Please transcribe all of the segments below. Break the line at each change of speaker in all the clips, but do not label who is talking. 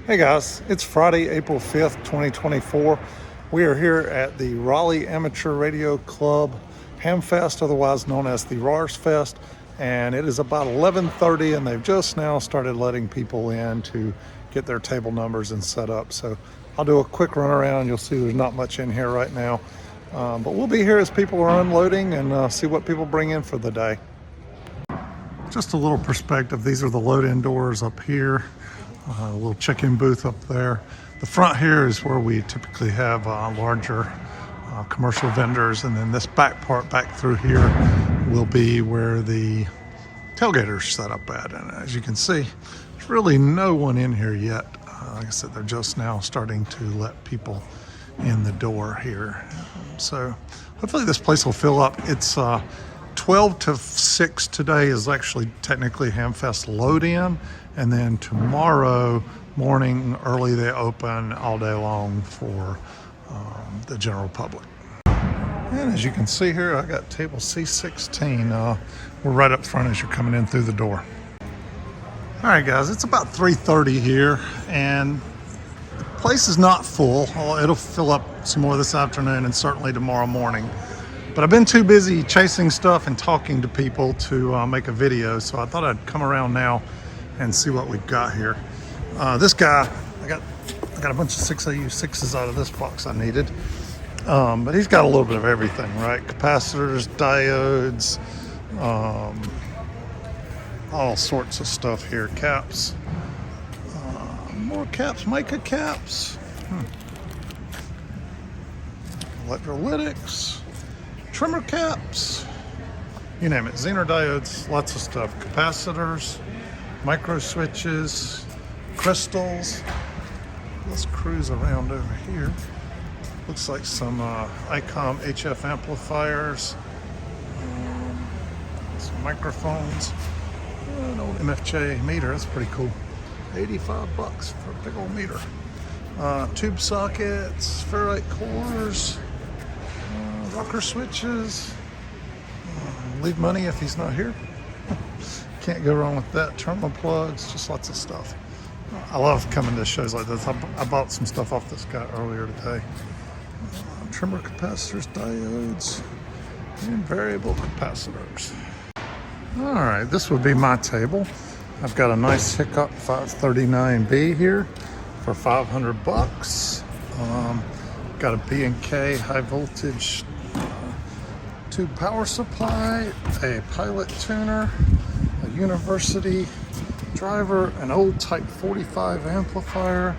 Hey guys, it's Friday, April 5th, 2024. We are here at the Raleigh Amateur Radio Club Hamfest, otherwise known as the RARSFEST, and it is about 11:30 and they've just now started letting people in to get their table numbers and set up. So I'll do a quick run around. You'll see there's not much in here right now, but we'll be here as people are unloading and see what people bring in for the day. Just a little perspective, these are the load-in doors up here. A little check-in booth up there. The front here is where we typically have larger commercial vendors, and then this back part back through here will be where the tailgaters set up at. And as you can see, there's really no one in here yet. Like I said, they're just now starting to let people in the door here. So hopefully this place will fill up. It's 12 to 6 today is actually technically Hamfest load-in, and then tomorrow morning early they open all day long for the general public. And as you can see here, I got table C16. We're right up front as you're coming in through the door. All right guys, it's about 3:30 here and the place is not full. It'll fill up some more this afternoon and certainly tomorrow morning. But I've been too busy chasing stuff and talking to people to make a video, so I thought I'd come around now and see what we've got here. This guy, I got a bunch of 6AU6s out of this box I needed, but he's got a little bit of everything, right? Capacitors, diodes, all sorts of stuff here. Caps, more caps, mica caps, electrolytics, trimmer caps, you name it, Zener diodes, lots of stuff, capacitors, micro switches, crystals. Let's cruise around over here. Looks like some ICOM HF amplifiers, some microphones, an old MFJ meter, that's pretty cool. 85 bucks for a big old meter. Tube sockets, ferrite cores, rocker switches, leave money if he's not here. Can't go wrong with that. Terminal plugs, just lots of stuff. I love coming to shows like this. I bought some stuff off this guy earlier today. Trimmer capacitors, diodes, and variable capacitors. All right, this would be my table. I've got a nice Hiccup 539B here for 500 bucks. Got a B&K high voltage tube power supply, a pilot tuner, a university driver, an old Type 45 amplifier,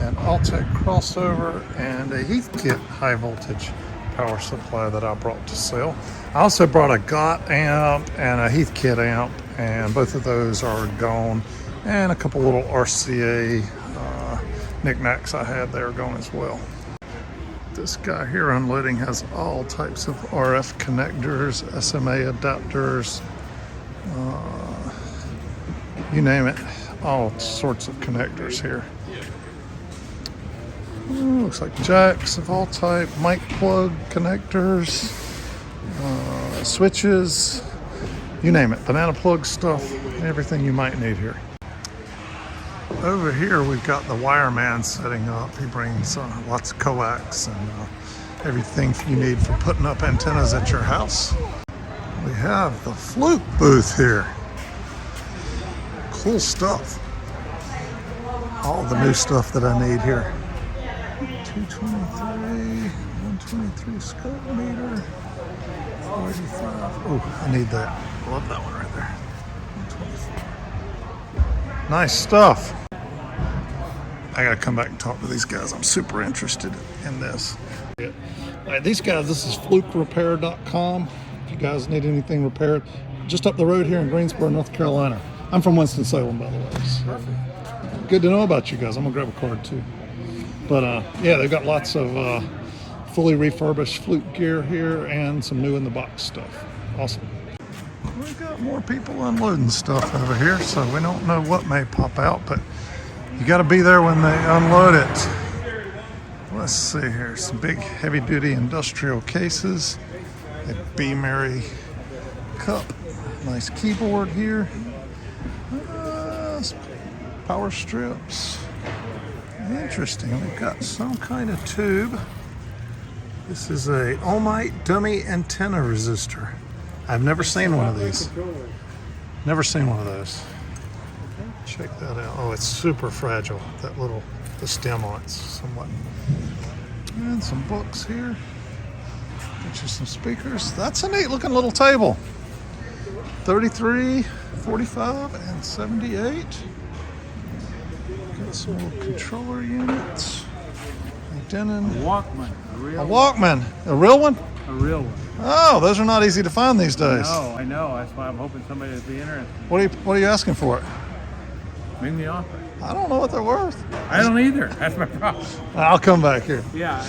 an Altec crossover, and a Heathkit high voltage power supply that I brought to sell. I also brought a GOT amp and a Heathkit amp, and both of those are gone, and a couple little RCA knickknacks I had there gone as well. This guy here unloading has all types of RF connectors, SMA adapters, you name it, all sorts of connectors here. Looks like jacks of all type, mic plug connectors, switches, you name it, banana plug stuff, everything you might need here. Over here we've got the wireman setting up. He brings lots of coax and everything you need for putting up antennas at your house. We have the Fluke booth here. Cool stuff. All the new stuff that I need here. 223, 123 scope meter, 45. Oh, I need that. I love that one right there. 124. Nice stuff. I gotta come back and talk to these guys. I'm super interested in this. All right, these guys, this is flukerepair.com. If you guys need anything repaired, just up the road here in Greensboro, North Carolina. I'm from Winston-Salem, by the way. So good to know about you guys. I'm gonna grab a card too. But yeah, they've got lots of fully refurbished Fluke gear here and some new in the box stuff. Awesome. We've got more people unloading stuff over here, so we don't know what may pop out, but you got to be there when they unload it. Let's see here, some big heavy-duty industrial cases, a B. Mary cup, nice keyboard here, power strips, Interesting. We've got some kind of tube. This is a all-night dummy antenna resistor. I've never seen one of these. Never seen one of those. Check that out. Oh, it's super fragile. The stem on it's somewhat. And some books here. Get you some speakers. That's a neat looking little table. 33, 45, and 78. Got some little controller units. Denon.
A Walkman.
A Walkman. A real one?
A real one.
Oh, those are not easy to find these days.
No, I know. That's why I'm hoping somebody would be interested.
What are you asking for it?
Make the offer.
I don't know what they're worth.
I don't either. That's my problem.
I'll come back here.
Yeah.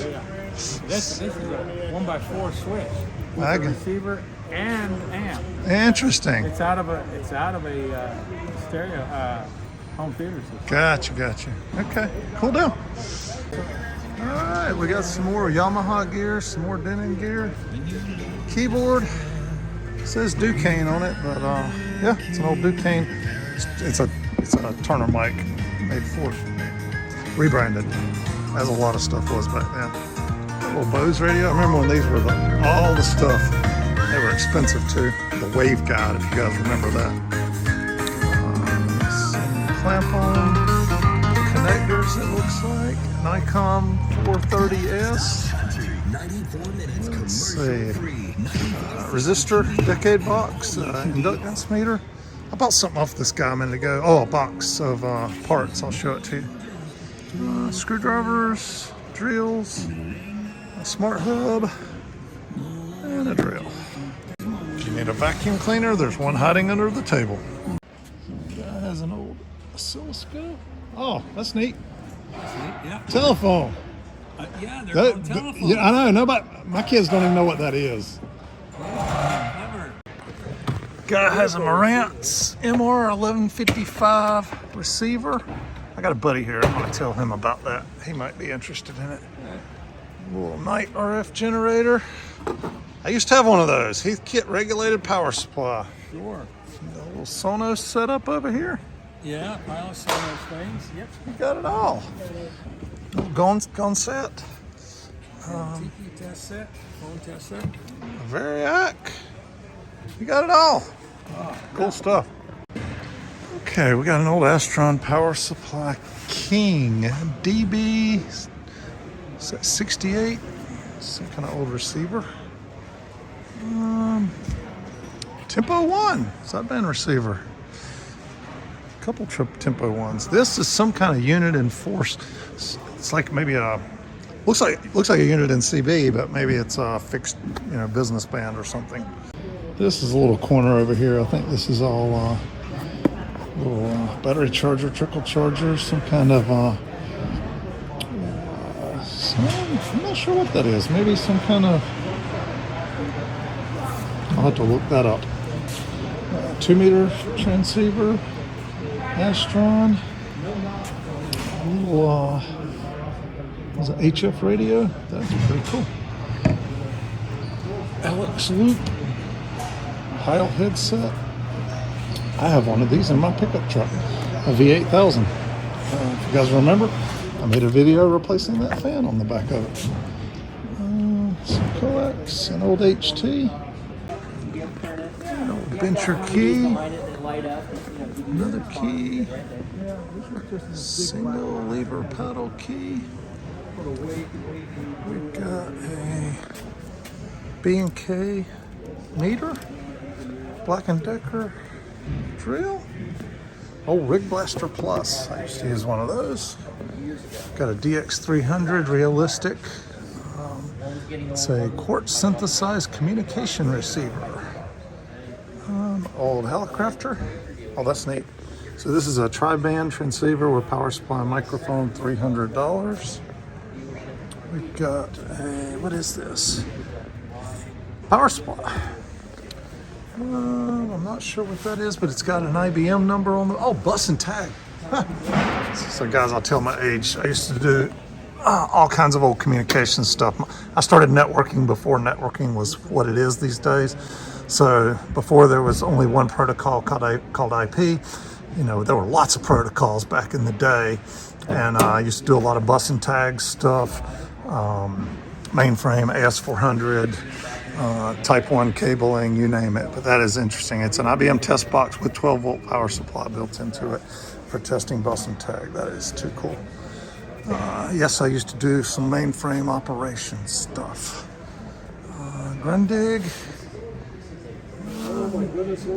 This is a 1x4 switch with
I
a
can-
receiver and amp.
Interesting.
It's out of a stereo home theater system.
Gotcha. Okay, cool deal. All right, we got some more Yamaha gear, some more Denon gear. Keyboard. It says Duquesne on it, but yeah, it's an old Duquesne. It's a Turner mic made for rebranded, as a lot of stuff was back then. A little Bose radio. I remember when these were all the stuff. They were expensive too. The Wave Guide, if you guys remember that. Some clamp on connectors, it looks like. Nikon 430S. Let's see. Resistor, decade box, inductance meter. I bought something off this guy a minute ago. Oh, a box of parts. I'll show it to you. Screwdrivers, drills, a smart hub, and a drill. If you need a vacuum cleaner, there's one hiding under the table. Some guy has an old oscilloscope. Oh, that's neat.
Yeah.
Telephone.
Yeah, they're on telephone.
Yeah, I know. Nobody, my kids don't even know what that is.
Clever.
Guy has a Marantz MR1155 receiver. I got a buddy here. I'm going to tell him about that. He might be interested in it. A little night RF generator. I used to have one of those. Heathkit regulated power supply.
Sure.
A little Sonos setup over here.
Yeah, pilot some of those things. Yep.
You got it all. Gone set.
TV test set, phone test set.
Variac. You got it all. Cool stuff. Okay, we got an old Astron power supply King DB 68. Some kind of old receiver. Tempo 1 sideband receiver. A couple Tempo 1s. This is some kind of unit in force. It's like maybe looks like a unit in CB, but maybe it's a fixed, business band or something. This is a little corner over here. I think this is all little battery charger, trickle charger, some kind of. I'm not sure what that is. Maybe some kind of. I'll have to look that up. 2-meter transceiver, Astron. A little. Was it HF radio? That's pretty cool. Alex Loop. Heil headset. I have one of these in my pickup truck, a V8000. If you guys remember, I made a video replacing that fan on the back of it. Some coax, an old HT, an old Venture key, another key, single lever paddle key. We've got a B&K meter, Black & Decker drill. Oh, Rig Blaster Plus. I used to use one of those. Got a DX300 realistic. It's a quartz synthesized communication receiver. Old Helicrafter. Oh, that's neat. So this is a tri-band transceiver with power supply and microphone, $300. We've got a, what is this? Power supply. I'm not sure what that is, but it's got an IBM number on the, oh, bus and tag. So guys, I'll tell my age. I used to do all kinds of old communication stuff. I started networking before networking was what it is these days. So before there was only one protocol called IP, you know, there were lots of protocols back in the day, and I used to do a lot of bus and tag stuff, mainframe, AS400, Type 1 cabling, you name it. But that is interesting. It's an IBM test box with 12-volt power supply built into it for testing bus and tag. That is too cool. Yes, I used to do some mainframe operations stuff. Grundig.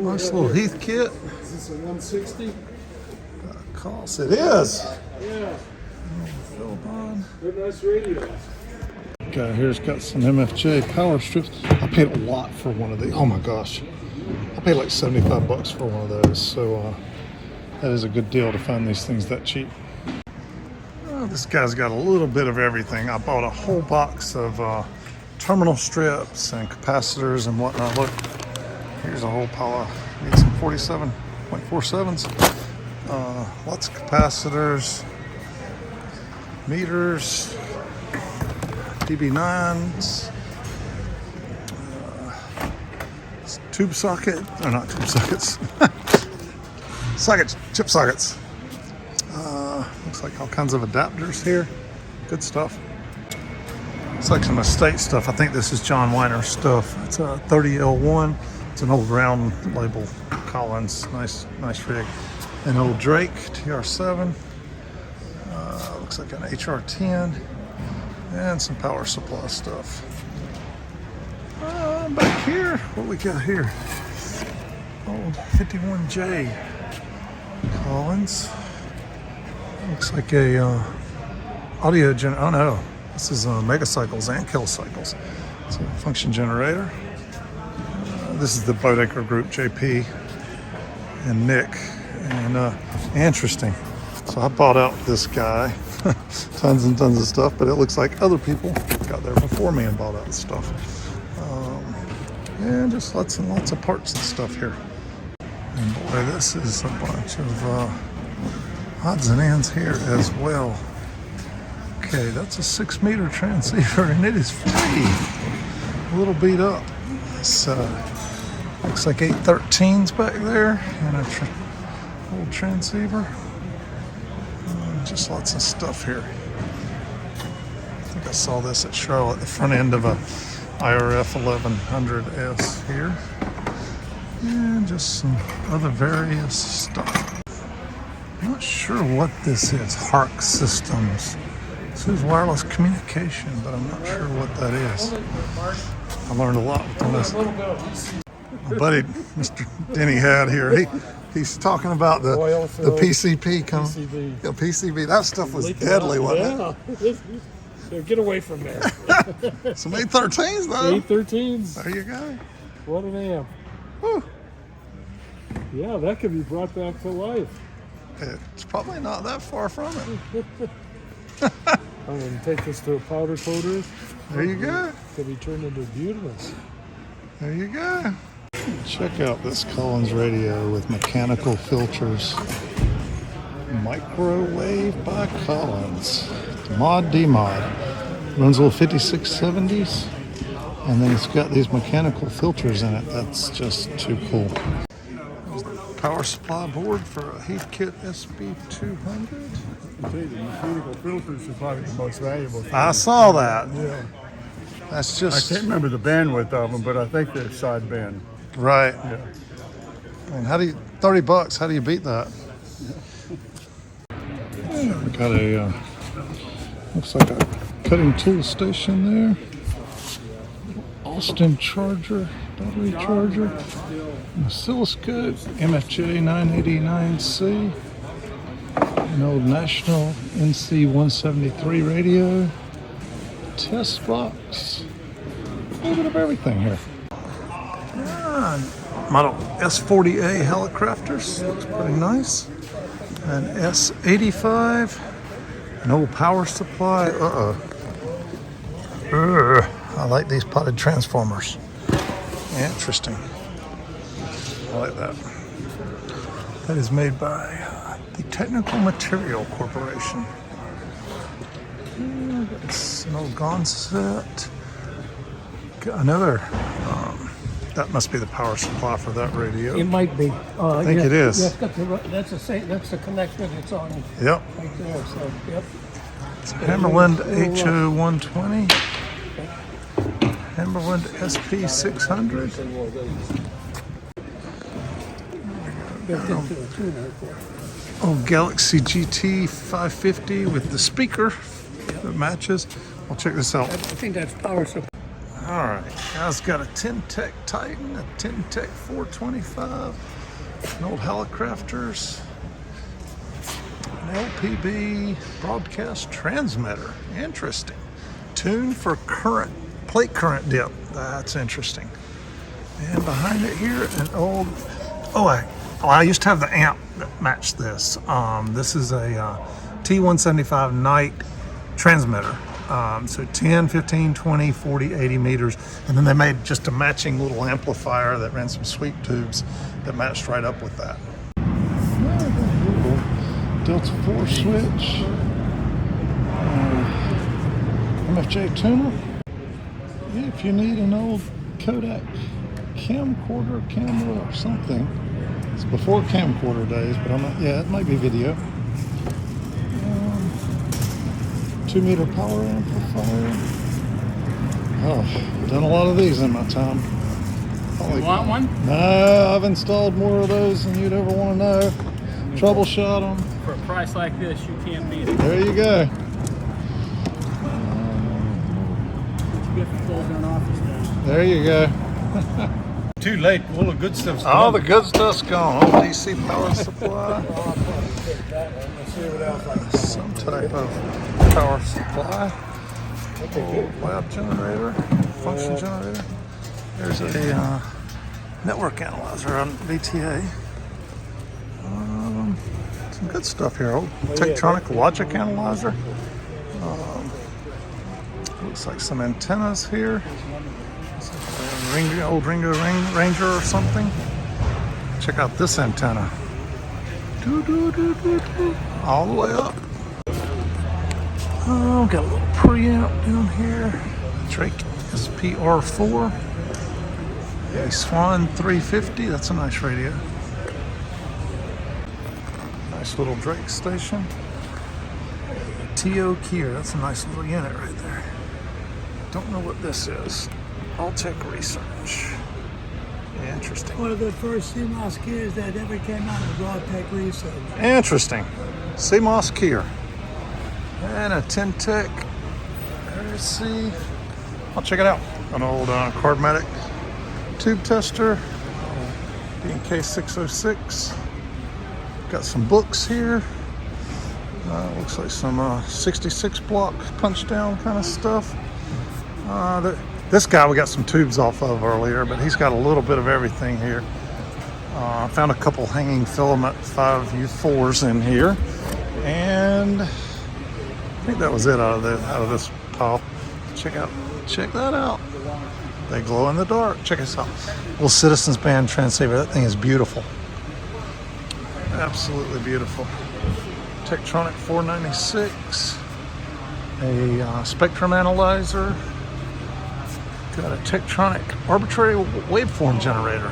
Nice little Heath kit.
Is this a 160?
Cost it is.
Yeah.
Philbon.
They're nice radios.
Guy here's got some MFJ power strips. I paid a lot for one of these. Oh my gosh. I paid like 75 bucks for one of those. So that is a good deal to find these things that cheap. This guy's got a little bit of everything. I bought a whole box of terminal strips and capacitors and whatnot. Look, here's a whole pile of, need some 47.47s. Lots of capacitors, meters, DB9s, tube socket, or not tube sockets, sockets, chip sockets. Looks like all kinds of adapters here. Good stuff. Looks like some estate stuff. I think this is John Weiner's stuff. It's a 30L1. It's an old round label Collins. Nice rig. An old Drake TR7. Looks like an HR10. And some power supply stuff. Back here, what we got here? Old 51J Collins. Looks like a audio oh no, this is megacycles and kilocycles. It's a function generator. This is the Bodecker group, JP and Nick. And interesting. So I bought out this guy. Tons and tons of stuff, but it looks like other people got there before me and bought out stuff. And just lots and lots of parts and stuff here. And boy, this is a bunch of odds and ends here as well. Okay, that's a 6-meter transceiver and it is free. A little beat up. It's looks like 813s back there and a old transceiver. Just lots of stuff here. I think I saw this at Charlotte, the front end of a IRF 1100S here. And just some other various stuff. Not sure what this is. Hark Systems. This is wireless communication, but I'm not sure what that is. I learned a lot with this. My buddy, Mr. Denny Had here, he's talking about the PCP coming.
PCB.
Yeah, PCB. That stuff was deadly, wasn't
it? So get away from there.
Some 813s though.
813s.
There you go.
What an amp.
Whew.
Yeah, that could be brought back to life.
It's probably not that far from it.
I'm going to take this to a powder coater.
There you go.
It could be turned into beautiness.
There you go. Check out this Collins radio with mechanical filters. Microwave by Collins. Mod D-Mod. Runs a little 5670s. And then it's got these mechanical filters in it. That's just too cool. Power supply board for a Heathkit SB200.
The mechanical filters are probably the most valuable thing.
I saw that.
Yeah.
That's
I
just...
can't remember the bandwidth of them, but I think they're sideband.
Right.
Yeah.
And how do you... $30, how do you beat that? We got a... looks like a cutting tool station there. Austin charger, battery charger. An oscilloscope, MFJ 989C. An old National NC 173 radio. Test box. A little bit of everything here. Model S40A Helicrafters. Looks pretty nice. An S85. An old power supply. I like these potted transformers. Interesting. I like that. That is made by the Technical Material Corporation. It's an old Gon set. Got another That must be the power supply for that radio.
It might be.
I think it is.
Yeah, it's got that's the connector that's on
Yep.
right there. So, yep.
Hammerland HO120. Hammerland SP600.
Built into the tuner.
Oh, Galaxy GT 550 with the speaker that matches. Well, check this out.
I think that's power supply.
All right, guys, got a Tech Titan, a Tech 425, an old Helicrafters, an LPB broadcast transmitter. Interesting. Tune for plate current dip. That's interesting. And behind it here, an old. I used to have the amp that matched this. This is a T175 Night transmitter. So 10, 15, 20, 40, 80 meters. And then they made just a matching little amplifier that ran some sweep tubes that matched right up with that. Delta 4 switch. MFJ tuner. Yeah, if you need an old Kodak camcorder camera or something. It's before camcorder days, but I'm not, yeah, it might be video. 2-meter power amplifier. Oh, I've done a lot of these in my time.
You want one?
No, I've installed more of those than you'd ever want to know. Troubleshot them.
For a price like this, you can't beat it.
There you go.
You get the close down office now.
There you go.
Too late. All the good stuff's
All the good stuff's gone. Oh, DC power supply. Some type of power supply. Oh, lab generator, function generator. There's a network analyzer on VTA. Some good stuff here. Old Tektronix logic analyzer. Looks like some antennas here. Old Ringo Ranger or something. Check out this antenna. All the way up. Oh, got a little preamp down here. Drake SPR4. A Swan 350. That's a nice radio. Nice little Drake station. TO Kier. That's a nice little unit right there. Don't know what this is. All Tech Research. Yeah, interesting.
One of the first CMOS keys that ever came out was All Tech Research.
Interesting. CMOS Kier. And a Tech RC. I'll check it out. An old Cardmatic tube tester. D&K 606. Got some books here. Looks like some 66 block punch down kind of stuff. This guy we got some tubes off of earlier, but he's got a little bit of everything here. I found a couple hanging filament 5U4s in here, and I think that was it out of this pile. Check that out. They glow in the dark. Check this out. Little Citizens Band transceiver. That thing is beautiful. Absolutely beautiful. Tektronix 496. A spectrum analyzer. Got a Tektronix arbitrary waveform generator.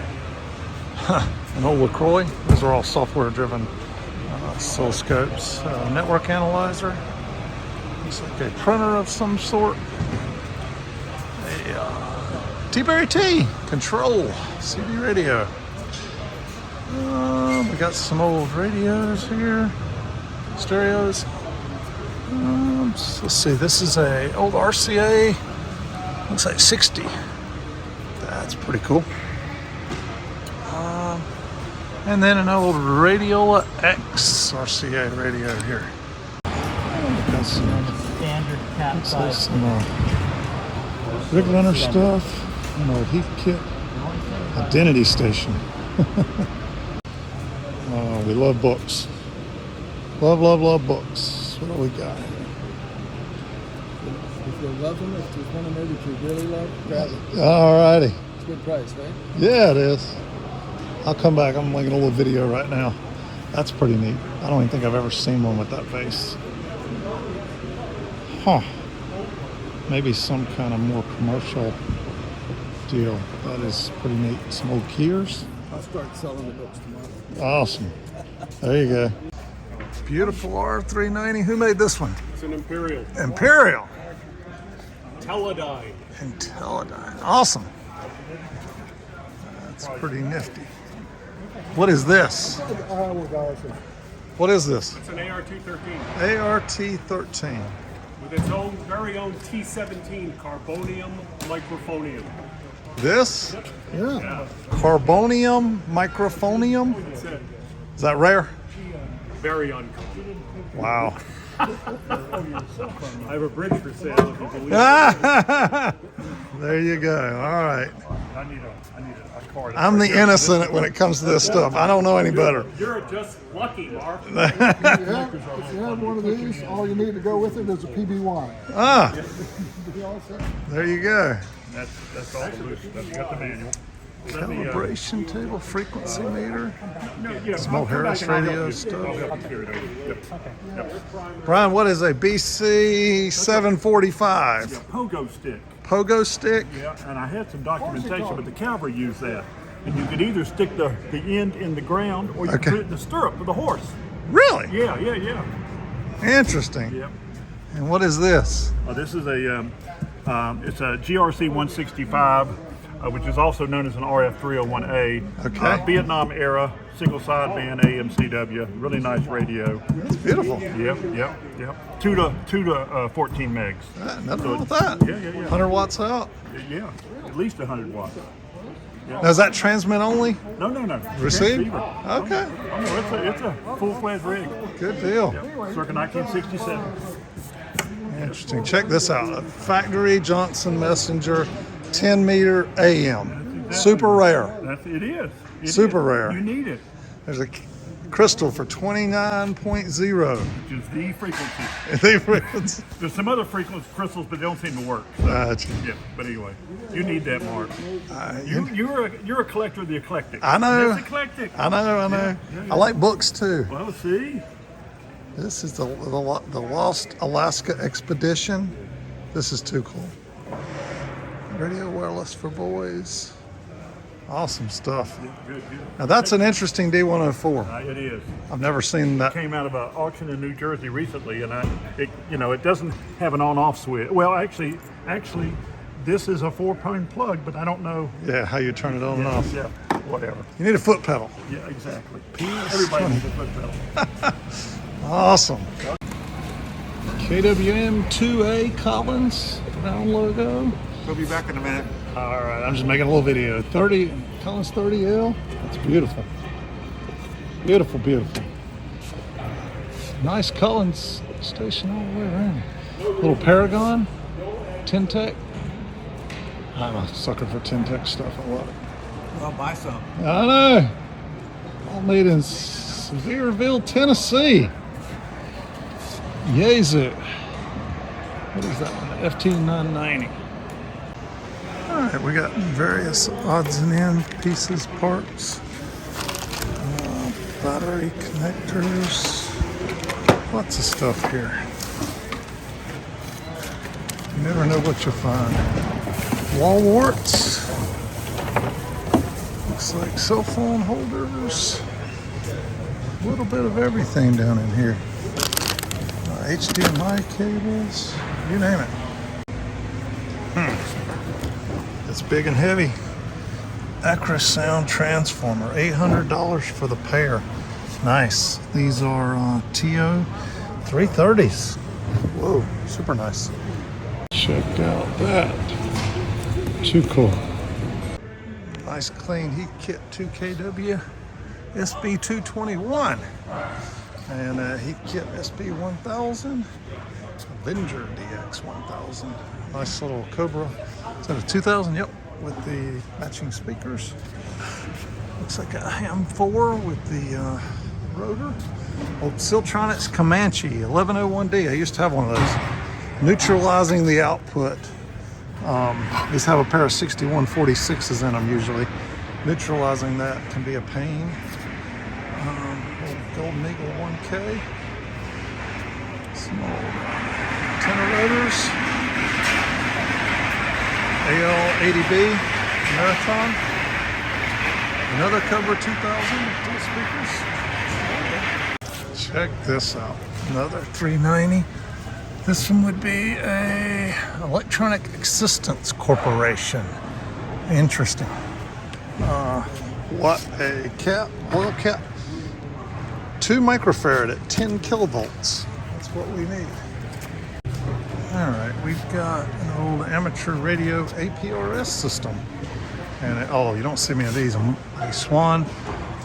An old LaCroix. Those are all software-driven oscilloscopes. Network analyzer. Looks like a printer of some sort. A T-Berry T Control CD radio. We got some old radios here. Stereos. Let's see. This is a old RCA. Looks like 60. That's pretty cool. And then an old Radiola X RCA radio here. Got some
Standard cap
looks like
size.
some rig runner stuff. An old heat kit. Identity station. We love books. Love books. What do we got here?
If you love them, if there's one in there that you really love, grab it.
Alrighty.
It's a good price, right?
Yeah, it is. I'll come back. I'm making a little video right now. That's pretty neat. I don't even think I've ever seen one with that face. Huh. Maybe some kind of more commercial deal. That is pretty neat. Some old Kiers.
I'll start selling the books tomorrow.
Awesome. There you go. Beautiful R390. Who made this one?
It's an Imperial.
Imperial.
Teledyne.
And Teledyne. Awesome. That's pretty nifty. What is this? What is this?
It's an AR-213
ART-13.
with its own very own T17 carbonium microphonium.
This?
Yeah,
Carbonium microphonium?
that's it.
Is that rare?
Very uncommon.
Wow.
I have a bridge for sale if you believe it.
There you go. All right.
I need a card.
I'm the innocent when it comes to this stuff. I don't know any better.
You're just lucky, Mark.
If you have one of these, all you need to go with it is a PB1.
Ah,
Be all set.
there you go.
That's all loose. You got the manual.
Calibration table, frequency meter.
Some
old Harris radio stuff.
Yep.
Brian, what is a BC 745?
Pogo stick.
Pogo stick?
Yeah, and I had some documentation, but the cavalry used that. And you could either stick the end in the ground or you
Okay.
could put it in the stirrup for the horse.
Really?
Yeah.
Interesting.
Yep.
And what is this?
This is it's a GRC 165, which is also known as an RF 301A.
Okay.
Vietnam era, single sideband AMCW. Really nice radio.
It's beautiful.
Yep. 2 to 14 megs.
Nothing wrong with that.
Yeah.
100 watts out.
Yeah, at least 100 watts.
Now, is that transmit only?
No.
Receive?
Transceiver.
Okay.
Oh, no, it's a full-fledged rig.
Good deal.
Circa 1967.
Interesting. Check this out. A factory Johnson Messenger 10 meter AM. Super rare.
It is.
Super rare.
You need it,
There's a crystal for 29.0.
which is the frequency.
It's-
There's some other frequency crystals, but they don't seem to work. So,
Gotcha.
yeah, but anyway, you need that, Mark.
I
You're a collector of the eclectic.
I know.
That's eclectic.
know.
Yeah.
I like books too.
Well, see,
This is the Lost Alaska Expedition. This is too cool. Radio wireless for boys. Awesome stuff.
good.
Now that's an interesting D104.
It is.
I've never seen that.
Came out of an auction in New Jersey recently, and it doesn't have an on-off switch. Well, actually, this is a 4-pin plug, but I don't know.
Yeah, how you turn it on and off.
Yeah, whatever.
You need a foot pedal.
Yeah, exactly. Everybody needs a foot pedal.
Awesome. KWM 2A Collins, brown logo.
We'll be back in a minute.
All right, I'm just making a little video. 30 Collins 30L. That's beautiful. Beautiful. Nice Collins station all the way around. Little Paragon, Tintec. I'm a sucker for Tintec stuff. I love it.
I'll buy some.
I know. All made in Sevierville, Tennessee. Yazu. What is that one? FT990. All right, we got various odds and end pieces, parts, battery connectors, lots of stuff here. You never know what you'll find. Wall warts. Looks like cell phone holders. A little bit of everything down in here. HDMI cables, you name it. It's big and heavy. Acra Sound Transformer, $800 for the pair. Nice. These are TO 330s. Whoa, super nice. Check out that. Too cool. Nice clean heat kit 2KW SB221. And heat kit SB1000. Avenger DX1000. Nice little Cobra. Is that a 2000? Yep. With the matching speakers. Looks like a Ham 4 with the rotor. Old Siltronics Comanche 1101D. I used to have one of those. Neutralizing the output. These have a pair of 6146s in them usually. Neutralizing that can be a pain. Golden Eagle 1K. Small antenna rotors. AL80B. Marathon. Another Cobra 2000 dual speakers. Check this out. Another 390. This one would be a Electronic Assistance Corporation. Interesting. What a cap, oil cap. 2 microfarad at 10 kilovolts. That's what we need. All right, we've got an old amateur radio APRS system. And oh, you don't see many of these. A Swan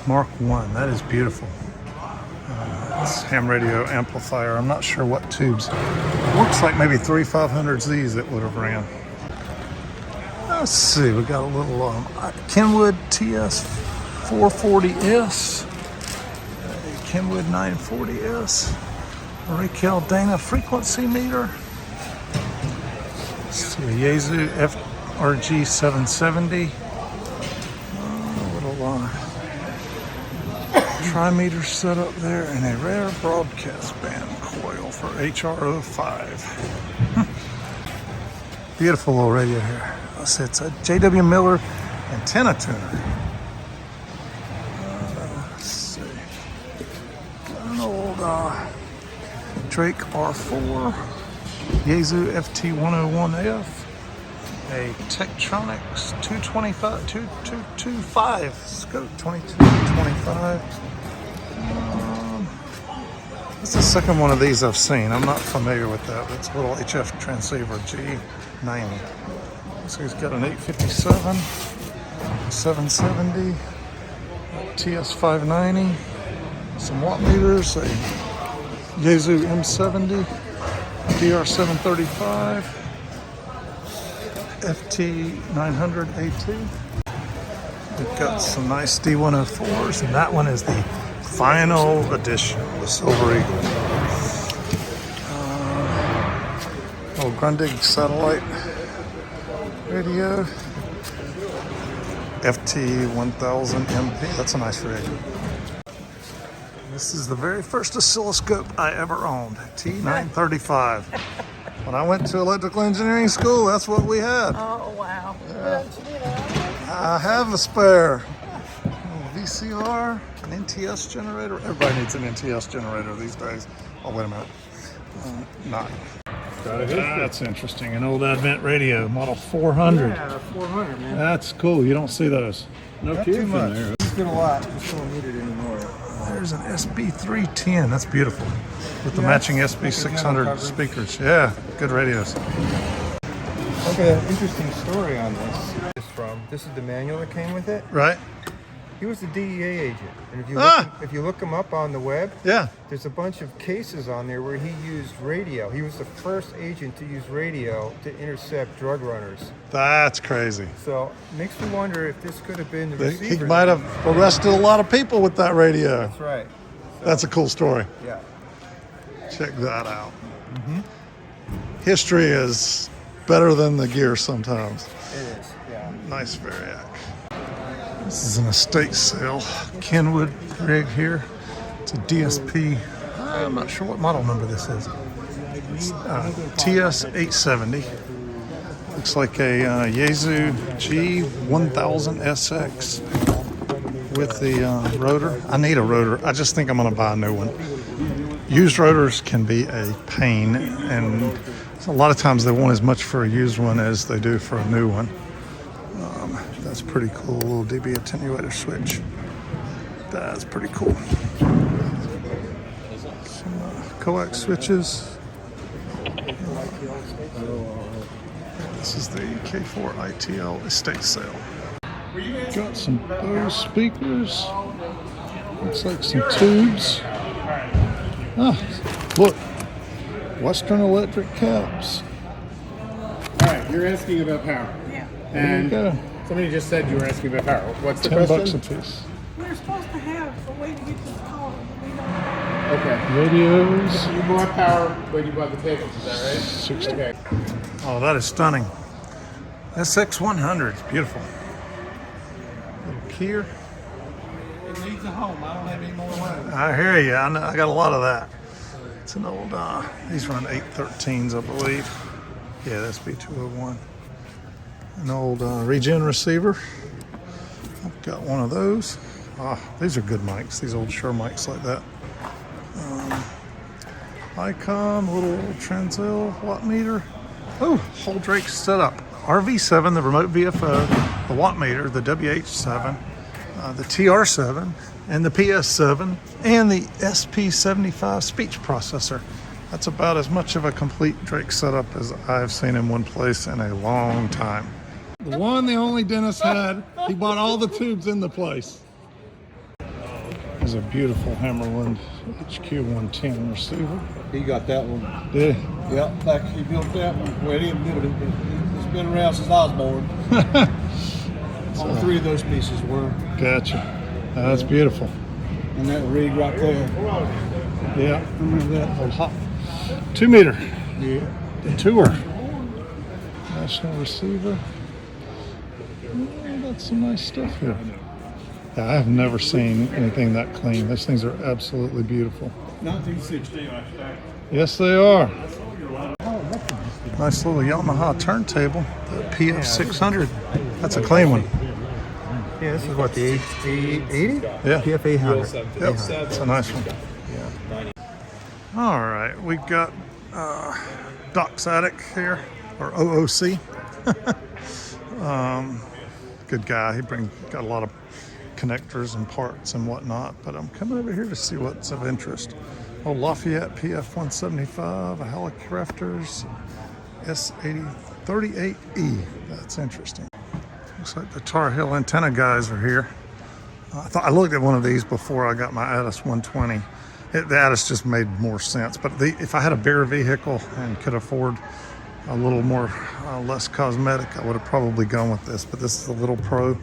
Mark I. That is beautiful. It's ham radio amplifier. I'm not sure what tubes. Looks like maybe 3 500Zs that would have ran. Let's see. We got a little Kenwood TS 440S, a Kenwood 940S, a Raquel Dana frequency meter. Let's see, a Yaesu FRG 770. A little trimeter set up there, and a rare broadcast band coil for HR05. Beautiful little radio here. It's a JW Miller antenna tuner. Let's see. An old Drake R4, Yaesu FT101F, a Tektronix 225 scope 2225. This is the second one of these I've seen. I'm not familiar with that. It's a little HF transceiver G90. So he's got an 857, 770, TS590, some watt meters, a Yaesu M70, DR735, FT900A2. We've got some nice D104s, and that one is the final edition, the Silver Eagle. Little Grundig satellite radio, FT1000MP. That's a nice radio. This is the very first oscilloscope I ever owned, T935. When I went to electrical engineering school, that's what we had.
Oh, wow.
Yeah. I have a spare. VCR, an NTS generator. Everybody needs an NTS generator these days. Oh, wait a minute. Not. That's interesting. An old Advent radio, model 400.
Yeah, 400, man.
That's cool. You don't see those.
No kids in there.
It's been a lot. Just don't need it anymore.
There's an SB310. That's beautiful. With the matching SB600 speakers. Yeah, good radios.
Okay, an interesting story on this. This is the manual that came with it.
Right?
He was a DEA agent, and if you look him up on the web,
Yeah.
there's a bunch of cases on there where he used radio. He was the first agent to use radio to intercept drug runners.
That's crazy.
So it makes me wonder if this could have been the
He
receiver.
might have arrested a lot of people with that radio.
That's right.
That's a cool story.
Yeah.
Check that out. History is better than the gear sometimes.
It is. Yeah.
Nice Variac. This is an estate sale. Kenwood rig here. It's a DSP. I'm not sure what model number this is. It's, TS870. Looks like a Yaesu G1000SX with the rotor. I need a rotor. I just think I'm going to buy a new one. Used rotors can be a pain, and a lot of times they want as much for a used one as they do for a new one. That's pretty cool. Little dB attenuator switch. That's pretty cool. Some coax switches. This is the K4 ITL estate sale. Got some Bose speakers. Looks like some tubes. Ah, look. Western Electric caps.
All right, you're asking about power.
Yeah.
There you go.
Somebody just said you were asking about power. What's the
$10
question?
a piece.
We're supposed to have a way to get this call, but we don't.
Okay.
Radios.
You bought power when you bought the tables, is that right?
60.
Okay.
Oh, that is stunning. SX100, beautiful. Little Kier.
It needs a home. I don't have any more money.
I hear you. I got a lot of that. It's an old, these run 813s, I believe. Yeah, that's B201. An old regen receiver. I've got one of those. These are good mics, these old Shure mics like that. Icon, little Transel watt meter. Oh, whole Drake setup. RV7, the remote VFO, the watt meter, the WH7, the TR7, and the PS7, and the SP75 speech processor. That's about as much of a complete Drake setup as I've seen in one place in a long time. The one, the only Dennis had. He bought all the tubes in the place. There's a beautiful Hammerland HQ110 receiver.
He got that one.
Did he?
Yeah, back he built that one. Well, he didn't build it, but it's been around since I was born. All three of those pieces were.
Gotcha. That's beautiful.
And that rig right there.
Yeah, remember that old hot 2 meter.
Yeah.
The tour. National receiver. Oh, that's some nice stuff here. Yeah, I have never seen anything that clean. These things are absolutely beautiful.
1960.
Yes, they are. Nice little Yamaha turntable, the PF600. That's a clean one.
Yeah, this is what, the H80?
Yeah.
PF 800.
Yep, it's a nice one. All right, we got Doc's Attic here, or OOC. Good guy. He got a lot of connectors and parts and whatnot, but I'm coming over here to see what's of interest. Oh, Lafayette PF175, a Helicrafters S8038E. That's interesting. Looks like the Tar Heel antenna guys are here. I looked at one of these before I got my Addis 120. The Addis just made more sense, but if I had a bigger vehicle and could afford a little more, less cosmetic, I would have probably gone with this, but this is a little Pro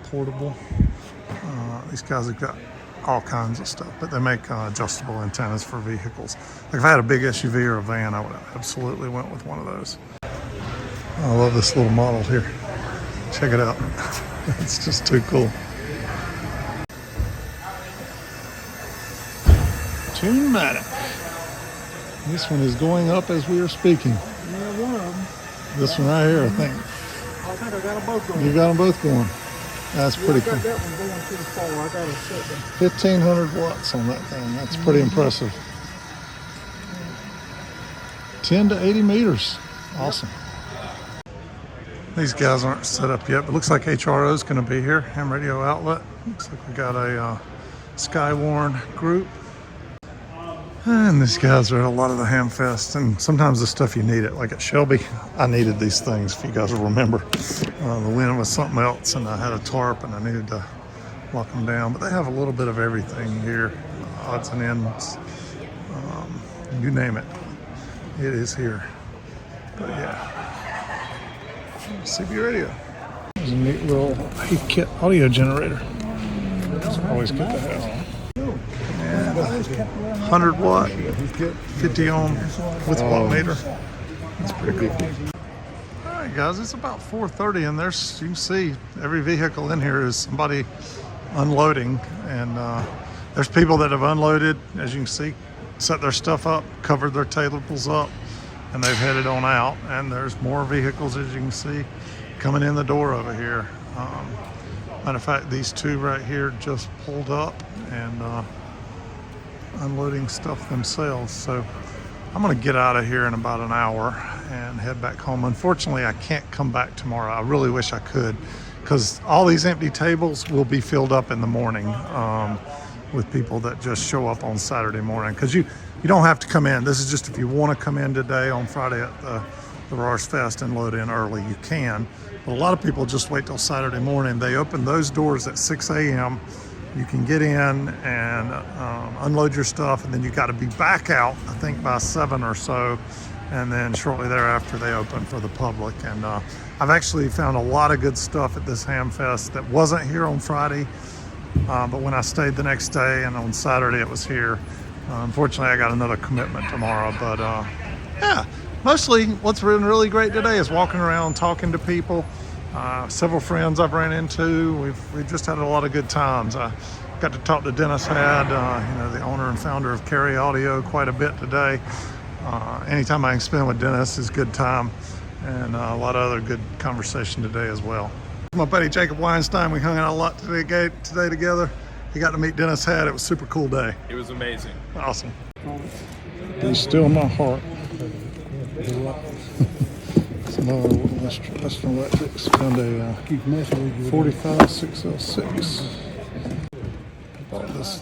portable. These guys have got all kinds of stuff, but they make adjustable antennas for vehicles. Like if I had a big SUV or a van, I would have absolutely went with one of those. I love this little model here. Check it out. It's just too cool. Tune-matic. This one is going up as we are speaking.
Yeah, one of them.
This one right here, I think.
I think I got them both going.
You got them both going. That's pretty
I got
cool.
that one going to the fall. I got it set there.
1,500 watts on that thing. That's pretty impressive. 10 to 80 meters. Awesome. These guys aren't set up yet, but looks like HRO is going to be here. Ham radio outlet. Looks like we got a Skywarn group. And these guys are at a lot of the Hamfest, and sometimes the stuff you need it. Like at Shelby, I needed these things, if you guys will remember. The wind was something else, and I had a tarp, and I needed to lock them down. But they have a little bit of everything here, odds and ends, you name it. It is here. But yeah, CB radio. There's a neat little heat kit audio generator. It's always good to have. 100 watt, 50 ohm with watt meter. That's pretty cool. All right, guys, it's about 4:30, and you can see every vehicle in here is somebody unloading, and there's people that have unloaded, as you can see, set their stuff up, covered their tables up, and they've headed on out. And there's more vehicles, as you can see, coming in the door over here. Matter of fact, these two right here just pulled up and unloading stuff themselves. So I'm going to get out of here in about an hour and head back home. Unfortunately, I can't come back tomorrow. I really wish I could, because all these empty tables will be filled up in the morning with people that just show up on Saturday morning. Because you don't have to come in. This is just if you want to come in today on Friday at the RARSFEST and load in early, you can. But a lot of people just wait till Saturday morning. They open those doors at 6 a.m. You can get in and unload your stuff, and then you got to be back out, I think, by 7 or so. And then shortly thereafter, they open for the public. And I've actually found a lot of good stuff at this Hamfest that wasn't here on Friday. But when I stayed the next day and on Saturday, it was here. Unfortunately, I got another commitment tomorrow. But yeah, mostly what's been really great today is walking around, talking to people. Several friends I've ran into. We've just had a lot of good times. I got to talk to Dennis Had, the owner and founder of Cary Audio, quite a bit today. Anytime I can spend with Dennis is a good time. and a lot of other good conversation today as well. My buddy Jacob Weinstein, we hung out a lot today together. He got to meet Dennis Had. It was a super cool day.
It was amazing.
Awesome. Be still my heart. Some other Western Electrics. Found a 45 6L6. Bought this.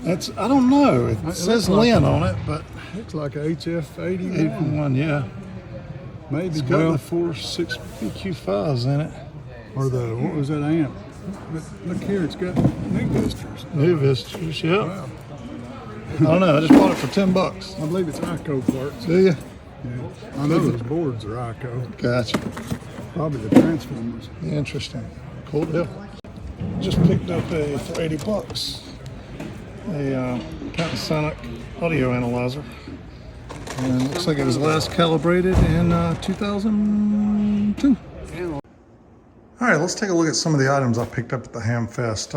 That's, I don't know. It says Lynn on it, but
Looks like a HF80.
81, yeah.
Maybe.
It's got the 4.6 PQ5s in it.
Or the, what was that amp? But look here, it's got new visitors.
New visitors, yeah. I don't know. I just bought it for $10.
I believe it's ICO parts.
Do you?
Yeah. I know those boards are ICO.
Gotcha.
Probably the transformers.
Interesting. Cool deal. Just picked up a for $80 a Panasonic audio analyzer, and it looks like it was last calibrated in 2002. All right, let's take a look at some of the items I picked up at the Hamfest.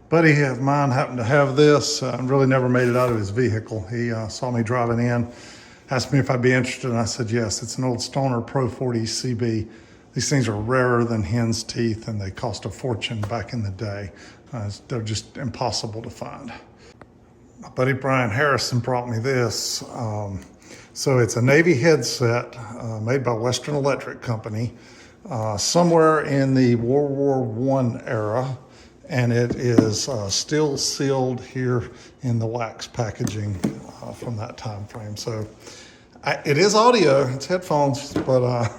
Buddy of mine happened to have this and really never made it out of his vehicle. He saw me driving in, asked me if I'd be interested, and I said yes. It's an old Stoner Pro 40 CB. These things are rarer than hen's teeth, and they cost a fortune back in the day. They're just impossible to find. My buddy Brian Harrison brought me this. So it's a Navy headset made by Western Electric Company somewhere in the World War I era, and it is still sealed here in the wax packaging from that time frame. So it is audio, it's headphones, but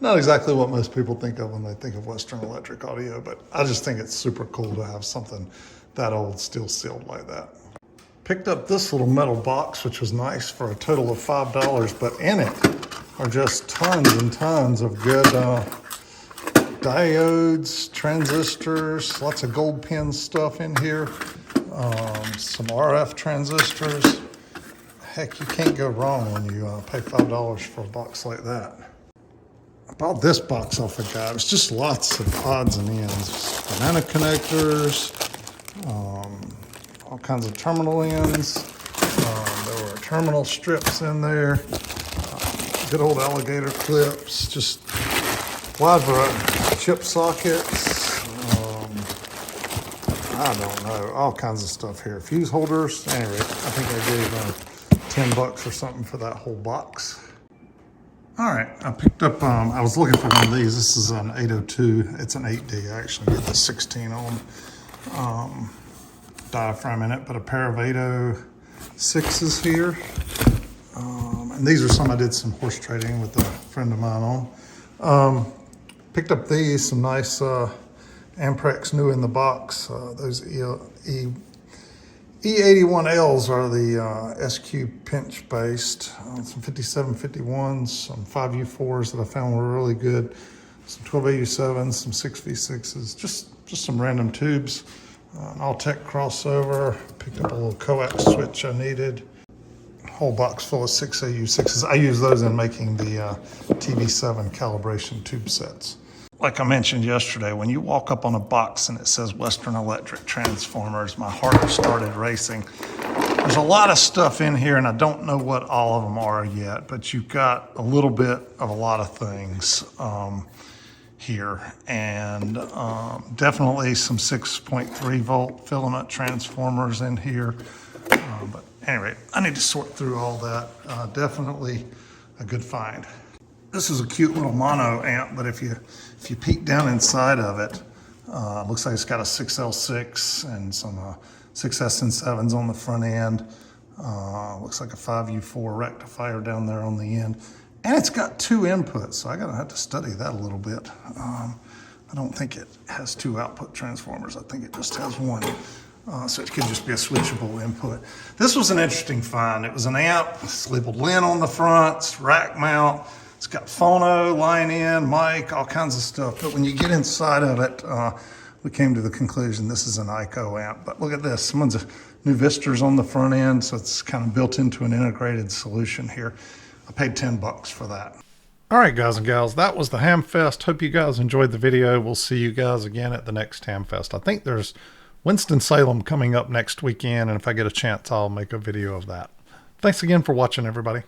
not exactly what most people think of when they think of Western Electric audio, but I just think it's super cool to have something that old still sealed like that. Picked up this little metal box, which was nice, for a total of $5, but in it are just tons and tons of good diodes, transistors, lots of gold pin stuff in here, some RF transistors. Heck, you can't go wrong when you pay $5 for a box like that. I bought this box off a guy. It was just lots of odds and ends. Banana connectors, all kinds of terminal ends. There were terminal strips in there. Good old alligator clips. Just wide variety. Chip sockets. I don't know. All kinds of stuff here. Fuse holders. Anyway, I think I gave $10 or something for that whole box. All right, I picked up, I was looking for one of these. This is an 802. It's an 8D. I actually get the 16 ohm diaphragm in it, but a pair of 806s here. And these are some I did some horse trading with a friend of mine on. Picked up these, some nice Amprex new in the box. Those E81Ls are the SQ pinch based. Some 5751s, some 5U4s that I found were really good. Some 12AU7s, some 6V6s, just some random tubes. An Alltech crossover. Picked up a little coax switch I needed. Whole box full of 6AU6s. I use those in making the TV7 calibration tube sets. Like I mentioned yesterday, when you walk up on a box and it says Western Electric transformers, my heart started racing. There's a lot of stuff in here, and I don't know what all of them are yet, but you've got a little bit of a lot of things here, and definitely some 6.3 volt filament transformers in here. But anyway, I need to sort through all that. Definitely a good find. This is a cute little mono amp, but if you peek down inside of it, looks like it's got a 6L6 and some 6S7s on the front end. Looks like a 5U4 rectifier down there on the end. And it's got 2 inputs, so I'm gonna have to study that a little bit. I don't think it has 2 output transformers. I think it just has 1. So it could just be a switchable input. This was an interesting find. It was an amp, it's labeled Lynn on the front, it's rack mount. It's got phono, line in, mic, all kinds of stuff. But when you get inside of it, we came to the conclusion this is an ICO amp. But look at this, someone's new Vistors on the front end, so it's kind of built into an integrated solution here. I paid $10 for that. All right, guys and gals, that was the Hamfest. Hope you guys enjoyed the video. We'll see you guys again at the next Hamfest. I think there's Winston-Salem coming up next weekend, and if I get a chance, I'll make a video of that. Thanks again for watching, everybody.